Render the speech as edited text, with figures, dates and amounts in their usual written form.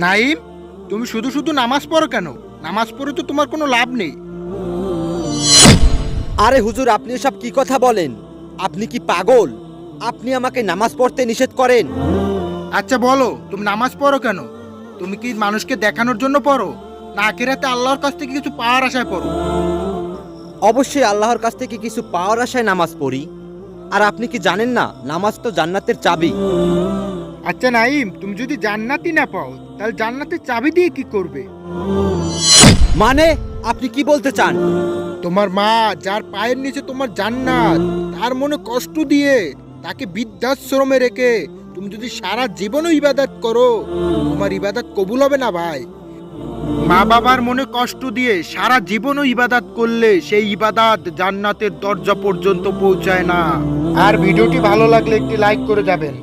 নাইম, তুমি শুধু শুধু নামাজ পড়ো কেন? নামাজ পড়ে তো তোমার কোনো লাভ নেই। আরে হুজুর, আপনি এসব কি কথা বলেন? আপনি কি পাগল? আপনি আমাকে নামাজ পড়তে নিষেধ করেন? আচ্ছা বলো, তুমি নামাজ পড়ো কেন? তুমি কি মানুষকে দেখানোর জন্য পড়ো, না আখিরাতে আল্লাহর কাছ থেকে কিছু পাওয়ার আশায় পড়ো? অবশ্যই আল্লাহর কাছ থেকে কিছু পাওয়ার আশায় নামাজ পড়ি। আর আপনি কি জানেন না, নামাজ তো জান্নাতের চাবি। আচ্ছা নাইম, তুমি যদি জান্নাতই না পাও, তাহলে জান্নাতের চাবি দিয়ে কি করবে? মানে আপনি কি বলতে চান? তোমার মা যার পায়ের নিচে তোমার জান্নাত, তার মনে কষ্ট দিয়ে তাকে বৃদ্ধাশ্রমে রেখে তুমি যদি সারা জীবনও ইবাদত করো, তোমার ইবাদত কবুল হবে না ভাই। মা বাবার মনে কষ্ট দিয়ে সারা জীবনও ইবাদত করলে সেই ইবাদত জান্নাতের দরজা পর্যন্ত পৌঁছায় না। আর ভিডিওটি ভালো লাগলে একটি লাইক করে যাবেন।